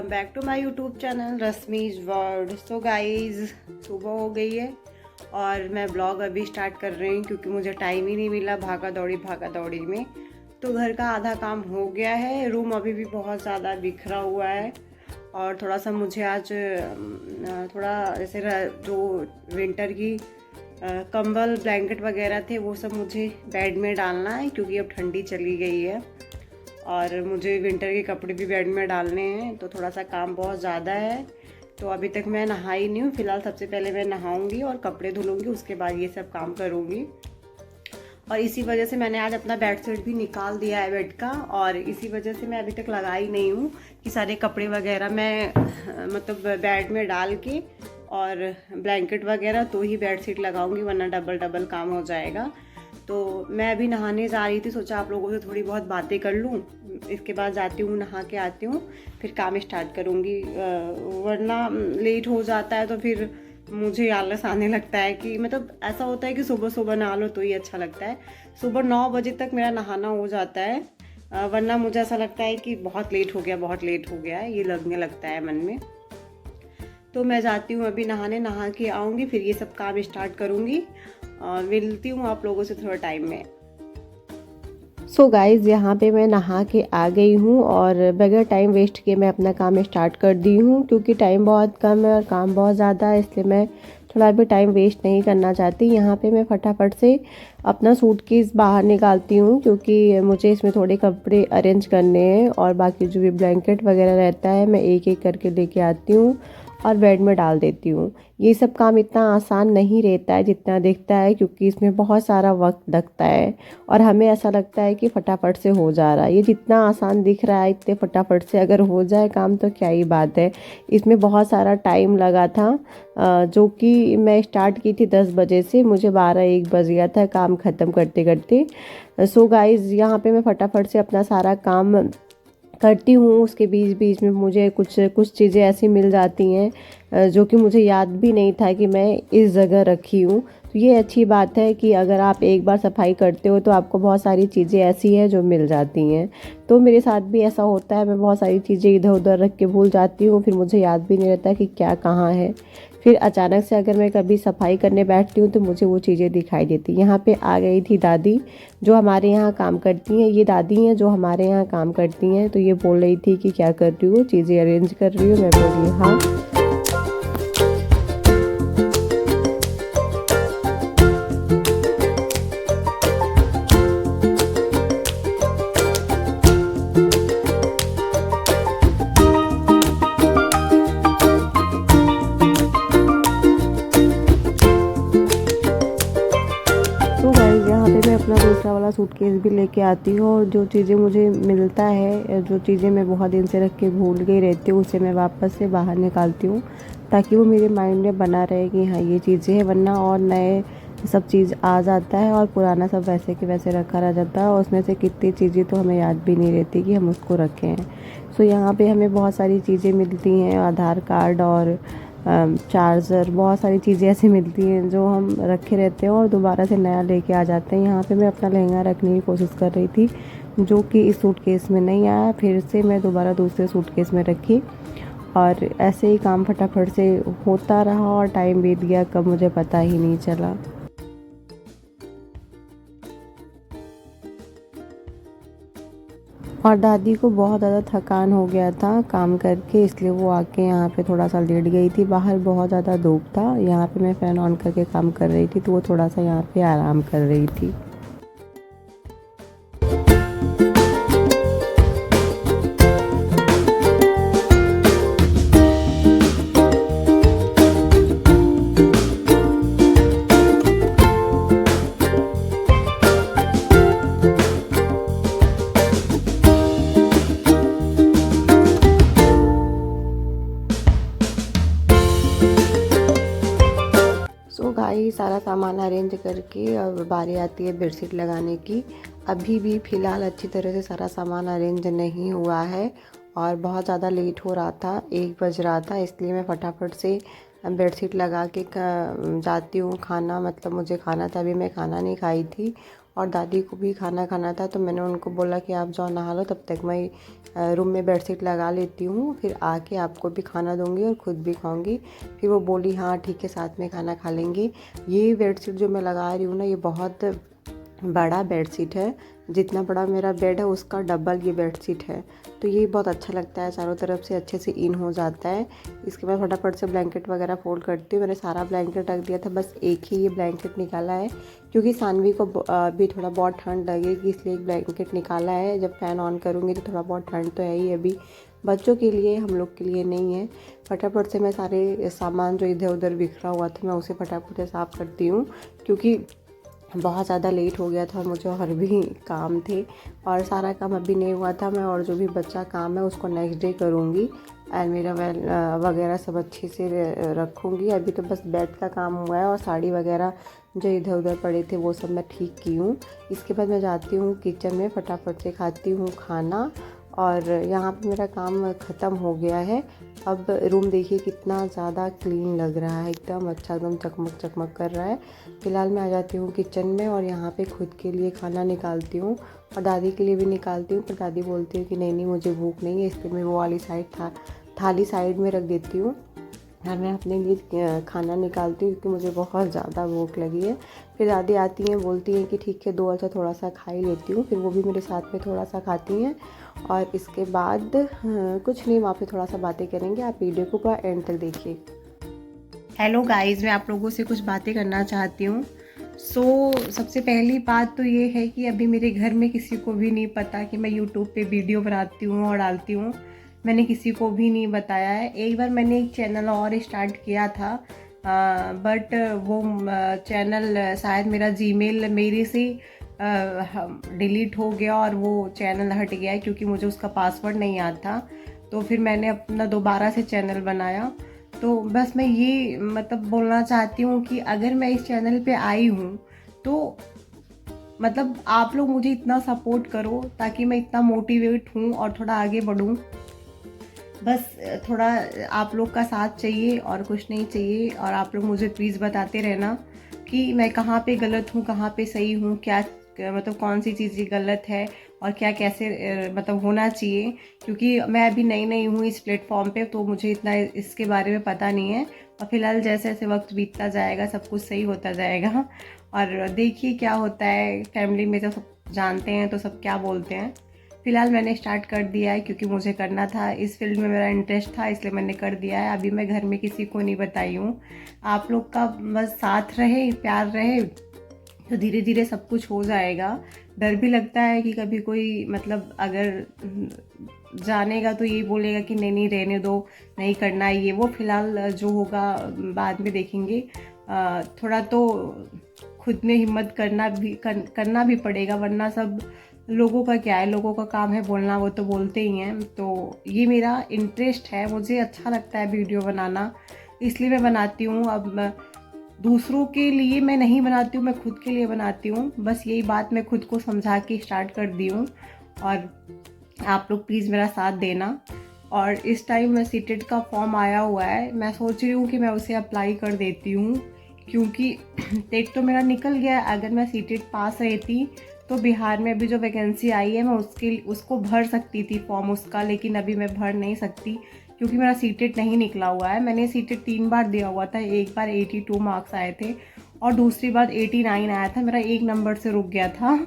Welcome back to my YouTube channel Rashmi's world. So guys, सुबह हो गई है और मैं ब्लॉग अभी स्टार्ट कर रही हूँ क्योंकि मुझे टाइम ही नहीं मिला भागा दौड़ी में। तो घर का आधा काम हो गया है, रूम अभी भी बहुत ज़्यादा बिखरा हुआ है और थोड़ा सा मुझे आज थोड़ा जैसे जो विंटर की कंबल ब्लैंकेट वगैरह थे वो सब मुझे बेड में डालना है क्योंकि अब ठंडी चली गई है और मुझे विंटर के कपड़े भी बेड में डालने हैं। तो थोड़ा सा काम बहुत ज़्यादा है। तो अभी तक मैं नहाई नहीं हूँ, फिलहाल सबसे पहले मैं नहाऊंगी और कपड़े धुलूँगी, उसके बाद ये सब काम करूँगी। और इसी वजह से मैंने आज अपना बेड शीट भी निकाल दिया है बेड का, और इसी वजह से मैं अभी तक लगाई नहीं हूँ कि सारे कपड़े वगैरह मैं मतलब बेड में डाल के और ब्लैंकेट वगैरह तो ही बेड शीट लगाऊंगी, वरना डबल काम हो जाएगा। तो मैं अभी नहाने जा रही थी, सोचा आप लोगों से थोड़ी बहुत बातें कर लूँ, इसके बाद जाती हूँ नहा के आती हूँ, फिर काम स्टार्ट करूँगी। वरना लेट हो जाता है तो फिर मुझे आलस आने लगता है कि मतलब ऐसा होता है कि सुबह सुबह नहा लो तो ही अच्छा लगता है। सुबह 9 बजे तक मेरा नहाना हो जाता है, वरना मुझे ऐसा लगता है कि बहुत लेट हो गया है, ये लगने लगता है मन में। तो मैं जाती हूँ अभी नहाने, नहा के आऊँगी फिर ये सब काम स्टार्ट करूँगी और मिलती हूँ आप लोगों से थोड़ा टाइम में। सो गाइज़, यहाँ पे मैं नहा के आ गई हूँ और बगैर टाइम वेस्ट किए मैं अपना काम स्टार्ट कर दी हूँ क्योंकि टाइम बहुत कम है और काम बहुत ज़्यादा है, इसलिए मैं थोड़ा भी टाइम वेस्ट नहीं करना चाहती। यहाँ पे मैं फटाफट से अपना सूटकेस बाहर निकालती हूँ क्योंकि मुझे इसमें थोड़े कपड़े अरेंज करने हैं और बाकी जो भी ब्लैंकेट वगैरह रहता है मैं एक एक करके लेके आती हूँ और बेड में डाल देती हूँ। ये सब काम इतना आसान नहीं रहता है जितना दिखता है क्योंकि इसमें बहुत सारा वक्त लगता है और हमें ऐसा लगता है कि फटाफट से हो जा रहा है। ये जितना आसान दिख रहा है इतने फटाफट से अगर हो जाए काम तो क्या ही बात है। इसमें बहुत सारा टाइम लगा था, जो कि मैं स्टार्ट की थी 10 बजे से, मुझे 12-1 बज गया था काम ख़त्म करते करते। सो गाइज़, यहाँ पे मैं फटाफट से अपना सारा काम करती हूँ। उसके बीच बीच में मुझे कुछ चीज़ें ऐसी मिल जाती हैं जो कि मुझे याद भी नहीं था कि मैं इस जगह रखी हूँ। तो ये अच्छी बात है कि अगर आप एक बार सफाई करते हो तो आपको बहुत सारी चीज़ें ऐसी हैं जो मिल जाती हैं। तो मेरे साथ भी ऐसा होता है, मैं बहुत सारी चीज़ें इधर उधर रख के भूल जाती हूँ, फिर मुझे याद भी नहीं रहता कि क्या कहाँ है। फिर अचानक से अगर मैं कभी सफाई करने बैठती हूँ तो मुझे वो चीज़ें दिखाई देती। यहाँ पे आ गई थी दादी जो हमारे यहाँ काम करती हैं। ये दादी हैं जो हमारे यहाँ काम करती हैं। तो ये बोल रही थी कि क्या कर रही हो, चीज़ें अरेंज कर रही हो। मैं बोली हाँ। तो गाइस, यहाँ पे मैं अपना दूसरा वाला सूटकेस भी लेके आती हूँ और जो चीज़ें मुझे मिलता है, जो चीज़ें मैं बहुत दिन से रख के भूल गई रहती हूँ, उसे मैं वापस से बाहर निकालती हूँ ताकि वो मेरे माइंड में बना रहे कि हाँ ये चीज़ें हैं। वरना और नए सब चीज़ आ जाता है और पुराना सब वैसे के वैसे रखा रह जाता है और उसमें से कितनी चीज़ें तो हमें याद भी नहीं रहती कि हम उसको रखें हैं। सो यहाँ पे हमें बहुत सारी चीज़ें मिलती हैं, आधार कार्ड और चार्जर, बहुत सारी चीज़ें ऐसी मिलती हैं जो हम रखे रहते हैं और दोबारा से नया लेके आ जाते हैं। यहाँ पे मैं अपना लहंगा रखने की कोशिश कर रही थी जो कि इस सूटकेस में नहीं आया, फिर से मैं दोबारा दूसरे सूटकेस में रखी और ऐसे ही काम फटाफट से होता रहा और टाइम बीत गया कब मुझे पता ही नहीं चला। और दादी को बहुत ज़्यादा थकान हो गया था काम करके, इसलिए वो आके यहाँ पे थोड़ा सा लेट गई थी। बाहर बहुत ज़्यादा धूप था, यहाँ पे मैं फ़ैन ऑन करके काम कर रही थी तो वो थोड़ा सा यहाँ पे आराम कर रही थी। सो भाई, सारा सामान अरेंज करके अब बारी आती है बेडशीट लगाने की। अभी भी फ़िलहाल अच्छी तरह से सारा सामान अरेंज नहीं हुआ है और बहुत ज़्यादा लेट हो रहा था, 1 बज रहा था, इसलिए मैं फटाफट से बेडशीट लगा के जाती हूँ। खाना मतलब मुझे खाना था, अभी मैं खाना नहीं खाई थी और दादी को भी खाना खाना था, तो मैंने उनको बोला कि आप जाओ नहा लो, तब तक मैं रूम में बेडशीट लगा लेती हूँ, फिर आके आपको भी खाना दूँगी और ख़ुद भी खाऊँगी। फिर वो बोली हाँ ठीक है, साथ में खाना खा लेंगे। ये बेडशीट जो मैं लगा रही हूँ ना, ये बहुत बड़ा बेडशीट है, जितना बड़ा मेरा बेड है उसका डबल ये बेडशीट है। तो ये बहुत अच्छा लगता है, चारों तरफ से अच्छे से इन हो जाता है। इसके बाद फटाफट से ब्लैंकेट वगैरह फोल्ड करती हूँ। मैंने सारा ब्लैंकेट रख दिया था, बस एक ही ये ब्लैंकेट निकाला है क्योंकि सानवी को भी थोड़ा बहुत ठंड लगेगी, इसलिए एक ब्लैंकेट निकाला है। जब फ़ैन ऑन करूँगी तो थोड़ा बहुत ठंड तो है ही, अभी बच्चों के लिए, हम लोग के लिए नहीं है। फटाफट से मैं सारे सामान जो इधर उधर बिखरा हुआ था मैं उसे फटाफट से साफ़ करती हूँ, क्योंकि बहुत ज़्यादा लेट हो गया था, मुझे और भी काम थे और सारा काम अभी नहीं हुआ था। मैं और जो भी बच्चा काम है उसको नेक्स्ट डे करूँगी। अलमीरा वगैरह सब अच्छे से रखूँगी। अभी तो बस बेड का काम हुआ है और साड़ी वगैरह जो इधर उधर पड़े थे वो सब मैं ठीक की हूँ। इसके बाद मैं जाती हूँ किचन में, फटाफट से खाती हूँ खाना और यहाँ पे मेरा काम ख़त्म हो गया है। अब रूम देखिए कितना ज़्यादा क्लीन लग रहा है, एकदम अच्छा, एकदम चकमक चकमक कर रहा है। फ़िलहाल मैं आ जाती हूँ किचन में और यहाँ पे खुद के लिए खाना निकालती हूँ और दादी के लिए भी निकालती हूँ, पर दादी बोलती है कि नहीं नहीं मुझे भूख नहीं है, इसलिए मैं वो वाली थाली साइड में रख देती हूँ और मैं अपने लिए खाना निकालती हूँ क्योंकि मुझे बहुत ज़्यादा भूख लगी है। फिर दादी आती हैं, बोलती हैं कि ठीक है दो अच्छा थोड़ा सा खा ही लेती हूँ, फिर वो भी मेरे साथ में थोड़ा सा खाती हैं और इसके बाद कुछ नहीं, वहाँ पे थोड़ा सा बातें करेंगे। आप वीडियो को पूरा एंड तक देखिए। हेलो गाइस, मैं आप लोगों से कुछ बातें करना चाहती हूँ। सबसे पहली बात तो ये है कि अभी मेरे घर में किसी को भी नहीं पता कि मैं यूट्यूब पे वीडियो बनाती हूँ और डालती हूँ। मैंने किसी को भी नहीं बताया है। एक बार मैंने एक चैनल और स्टार्ट किया था, बट वो चैनल शायद मेरा जीमेल मेरे से डिलीट हो गया और वो चैनल हट गया है क्योंकि मुझे उसका पासवर्ड नहीं याद था। तो फिर मैंने अपना दोबारा से चैनल बनाया। तो बस मैं ये मतलब बोलना चाहती हूँ कि अगर मैं इस चैनल पे आई हूँ तो मतलब आप लोग मुझे इतना सपोर्ट करो ताकि मैं इतना मोटिवेट हूँ और थोड़ा आगे बढ़ूँ। बस थोड़ा आप लोग का साथ चाहिए और कुछ नहीं चाहिए। और आप लोग मुझे प्लीज़ बताते रहना कि मैं कहाँ पे गलत हूँ, कहाँ पे सही हूँ, क्या मतलब कौन सी चीज़ गलत है और क्या कैसे मतलब होना चाहिए, क्योंकि मैं अभी नई नई हूँ इस प्लेटफॉर्म पे, तो मुझे इतना इसके बारे में पता नहीं है। और फिलहाल जैसे जैसे वक्त बीतता जाएगा सब कुछ सही होता जाएगा और देखिए क्या होता है। फैमिली में तो सब जानते हैं तो सब क्या बोलते हैं। फ़िलहाल मैंने स्टार्ट कर दिया है क्योंकि मुझे करना था, इस फील्ड में मेरा इंटरेस्ट था, इसलिए मैंने कर दिया है। अभी मैं घर में किसी को नहीं बताई हूँ। आप लोग का बस साथ रहे, प्यार रहे, तो धीरे धीरे सब कुछ हो जाएगा। डर भी लगता है कि कभी कोई मतलब अगर जानेगा तो ये बोलेगा कि नहीं नहीं रहने दो, नहीं करना है ये वो। फिलहाल जो होगा बाद में देखेंगे। थोड़ा तो खुद में हिम्मत करना भी पड़ेगा, वरना सब लोगों का क्या है, लोगों का काम है बोलना, वो तो बोलते ही हैं। तो ये मेरा इंटरेस्ट है, मुझे अच्छा लगता है वीडियो बनाना, इसलिए मैं बनाती हूँ। अब दूसरों के लिए मैं नहीं बनाती हूँ, मैं खुद के लिए बनाती हूँ। बस यही बात मैं खुद को समझा के स्टार्ट कर दी हूँ और आप लोग प्लीज़ मेरा साथ देना। और इस टाइम में सीटेट का फॉर्म आया हुआ है, मैं सोच रही हूँ कि मैं उसे अप्लाई कर देती हूँ क्योंकि टेट तो मेरा निकल गया। अगर मैं सीटेट पास रहती तो बिहार में अभी जो वैकेंसी आई है मैं उसको भर सकती थी फॉर्म उसका, लेकिन अभी मैं भर नहीं सकती क्योंकि मेरा सीटेट नहीं निकला हुआ है। मैंने सीटेट 3 बार दिया हुआ था, एक बार 82 मार्क्स आए थे और दूसरी बार 89 आया था। मेरा एक नंबर से रुक गया था।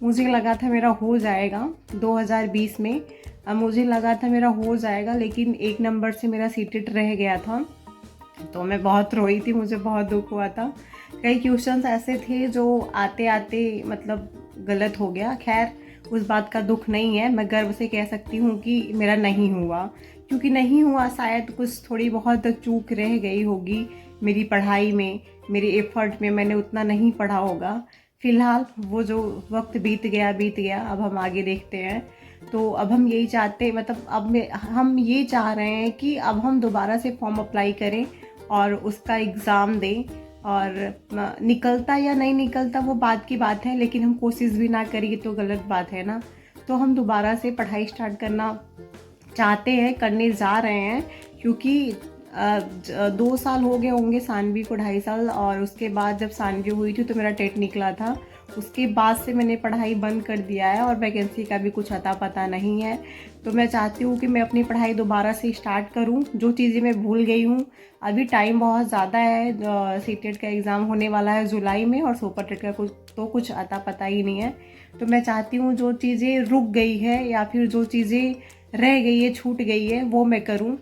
मुझे लगा था मेरा हो जाएगा 2020 में, मुझे लगा था मेरा हो जाएगा, लेकिन एक नंबर से मेरा सीटेट रह गया था। तो मैं बहुत रोई थी, मुझे बहुत दुख हुआ था। कई क्वेश्चंस ऐसे थे जो आते आते मतलब गलत हो गया। खैर उस बात का दुख नहीं है, मैं गर्व से कह सकती हूँ कि मेरा नहीं हुआ, क्योंकि नहीं हुआ शायद कुछ थोड़ी बहुत चूक रह गई होगी मेरी पढ़ाई में, मेरे एफर्ट में, मैंने उतना नहीं पढ़ा होगा। फ़िलहाल वो जो वक्त बीत गया, अब हम आगे देखते हैं। तो अब हम यही चाहते मतलब हम ये चाह रहे हैं कि अब हम दोबारा से फॉर्म अप्लाई करें और उसका एग्ज़ाम दें, और निकलता या नहीं निकलता वो बात की बात है, लेकिन हम कोशिश भी ना करिए तो गलत बात है ना। तो हम दोबारा से पढ़ाई स्टार्ट करना चाहते हैं, करने जा रहे हैं, क्योंकि 2 साल हो गए होंगे सानवी को, 2.5 साल। और उसके बाद जब सानवी हुई थी तो मेरा टेट निकला था उसके बाद से मैंने पढ़ाई बंद कर दिया है और वैकेंसी का भी कुछ अता पता नहीं है। तो मैं चाहती हूँ कि मैं अपनी पढ़ाई दोबारा से स्टार्ट करूँ, जो चीज़ें मैं भूल गई हूँ। अभी टाइम बहुत ज़्यादा है, सीटेट का एग्ज़ाम होने वाला है जुलाई में और सुपर टेट का कुछ अता पता ही नहीं है। तो मैं चाहती हूँ जो चीज़ें रुक गई है या फिर जो चीज़ें रह गई है, छूट गई है, वो मैं करूँ।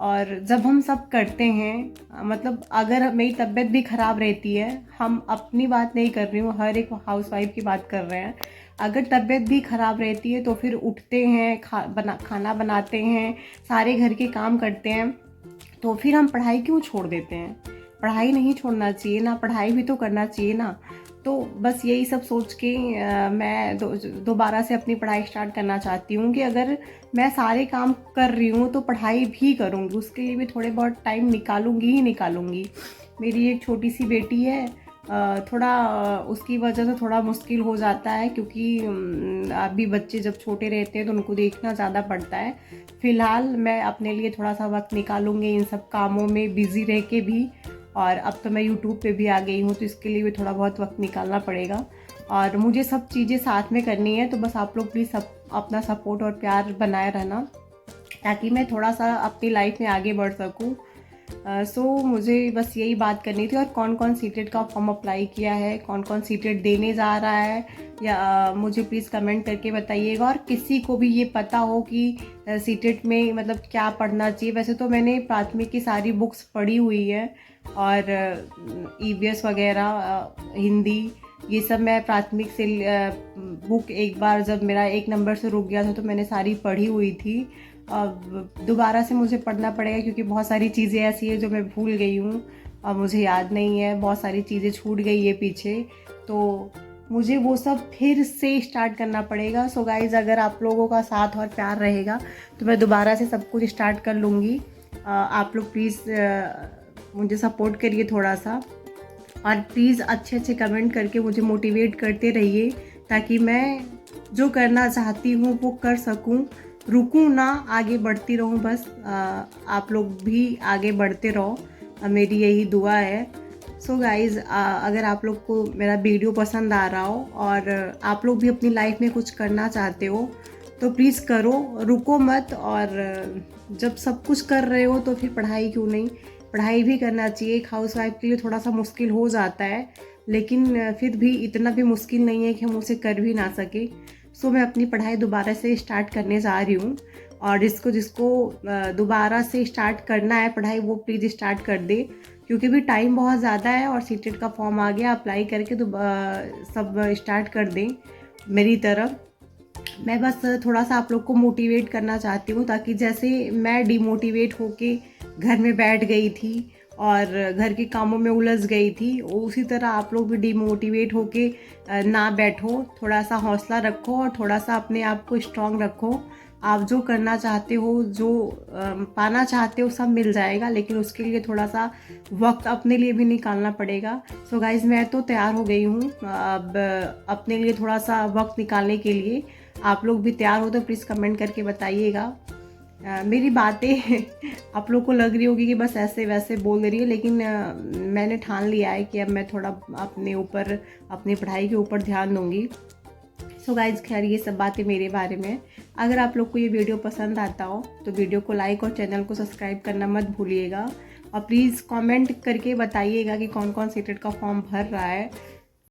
और जब हम सब करते हैं, मतलब अगर मेरी तबीयत भी ख़राब रहती है, हम अपनी बात नहीं कर रही हूँ, हर एक हाउसवाइफ की बात कर रहे हैं। अगर तबीयत भी ख़राब रहती है तो फिर उठते हैं, खाना बनाते हैं, सारे घर के काम करते हैं, तो फिर हम पढ़ाई क्यों छोड़ देते हैं? पढ़ाई नहीं छोड़ना चाहिए ना, पढ़ाई भी तो करना चाहिए ना। तो बस यही सब सोच के मैं दोबारा से अपनी पढ़ाई स्टार्ट करना चाहती हूँ कि अगर मैं सारे काम कर रही हूँ तो पढ़ाई भी करूँगी, उसके लिए भी थोड़े बहुत टाइम निकालूंगी ही निकालूंगी। मेरी एक छोटी सी बेटी है, थोड़ा उसकी वजह से थोड़ा मुश्किल हो जाता है, क्योंकि अभी बच्चे जब छोटे रहते हैं तो उनको देखना ज़्यादा पड़ता है। फ़िलहाल मैं अपने लिए थोड़ा सा वक्त निकालूंगी इन सब कामों में बिज़ी रह के भी। और अब तो मैं यूट्यूब पे भी आ गई हूँ, तो इसके लिए भी थोड़ा बहुत वक्त निकालना पड़ेगा और मुझे सब चीज़ें साथ में करनी है। तो बस आप लोग प्लीज़ अपना सपोर्ट और प्यार बनाए रहना, ताकि मैं थोड़ा सा अपनी लाइफ में आगे बढ़ सकूँ। सो मुझे बस यही बात करनी थी। और कौन कौन सीटेट का फॉर्म अप्लाई किया है, कौन कौन सीटेट देने जा रहा है, या मुझे प्लीज़ कमेंट करके बताइएगा। और किसी को भी ये पता हो कि सीटेट में मतलब क्या पढ़ना चाहिए। वैसे तो मैंने प्राथमिक की सारी बुक्स पढ़ी हुई है और ईवीएस वगैरह, हिंदी, ये सब मैं प्राथमिक से बुक एक बार जब मेरा 1 नंबर से रुक गया था तो मैंने सारी पढ़ी हुई थी। अब दोबारा से मुझे पढ़ना पड़ेगा, क्योंकि बहुत सारी चीज़ें ऐसी हैं जो मैं भूल गई हूँ और मुझे याद नहीं है, बहुत सारी चीज़ें छूट गई है पीछे, तो मुझे वो सब फिर से स्टार्ट करना पड़ेगा। सो गाइज़, अगर आप लोगों का साथ और प्यार रहेगा तो मैं दोबारा से सब कुछ स्टार्ट कर लूँगी। आप लोग प्लीज़ मुझे सपोर्ट करिए थोड़ा सा, और प्लीज़ अच्छे अच्छे कमेंट करके मुझे मोटिवेट करते रहिए, ताकि मैं जो करना चाहती हूँ वो कर सकूँ, रुकूँ ना, आगे बढ़ती रहूँ। बस आप लोग भी आगे बढ़ते रहो, मेरी यही दुआ है। सो गाइज़, अगर आप लोग को मेरा वीडियो पसंद आ रहा हो और आप लोग भी अपनी लाइफ में कुछ करना चाहते हो तो प्लीज़ करो, रुको मत। और जब सब कुछ कर रहे हो तो फिर पढ़ाई क्यों नहीं, पढ़ाई भी करना चाहिए। एक हाउसवाइफ के लिए थोड़ा सा मुश्किल हो जाता है, लेकिन फिर भी इतना भी मुश्किल नहीं है कि हम उसे कर भी ना सके। सो मैं अपनी पढ़ाई दोबारा से स्टार्ट करने जा रही हूँ, और जिसको दोबारा से स्टार्ट करना है पढ़ाई, वो प्लीज़ स्टार्ट कर दे, क्योंकि भी टाइम बहुत ज़्यादा है और सीटेट का फॉर्म आ गया, अप्लाई करके तो सब स्टार्ट कर दें मेरी तरफ। मैं बस थोड़ा सा आप लोग को मोटिवेट करना चाहती हूँ, ताकि जैसे मैं डिमोटिवेट होके घर में बैठ गई थी और घर के कामों में उलझ गई थी, उसी तरह आप लोग भी डिमोटिवेट होके ना बैठो, थोड़ा सा हौसला रखो और थोड़ा सा अपने आप को स्ट्रांग रखो। आप जो करना चाहते हो, जो पाना चाहते हो, सब मिल जाएगा, लेकिन उसके लिए थोड़ा सा वक्त अपने लिए भी निकालना पड़ेगा। सो गाइज़, मैं तो तैयार हो गई हूँ अब अपने लिए थोड़ा सा वक्त निकालने के लिए। आप लोग भी तैयार हो तो प्लीज़ कमेंट करके बताइएगा। मेरी बातें आप लोग को लग रही होगी कि बस ऐसे वैसे बोल रही है, लेकिन मैंने ठान लिया है कि अब मैं थोड़ा अपने ऊपर, अपनी पढ़ाई के ऊपर ध्यान दूंगी। सो गाइज, खैर ये सब बातें मेरे बारे में। अगर आप लोग को ये वीडियो पसंद आता हो तो वीडियो को लाइक और चैनल को सब्सक्राइब करना मत भूलिएगा। और प्लीज़ कमेंट करके बताइएगा कि कौन कौन सीटेट का फॉर्म भर रहा है,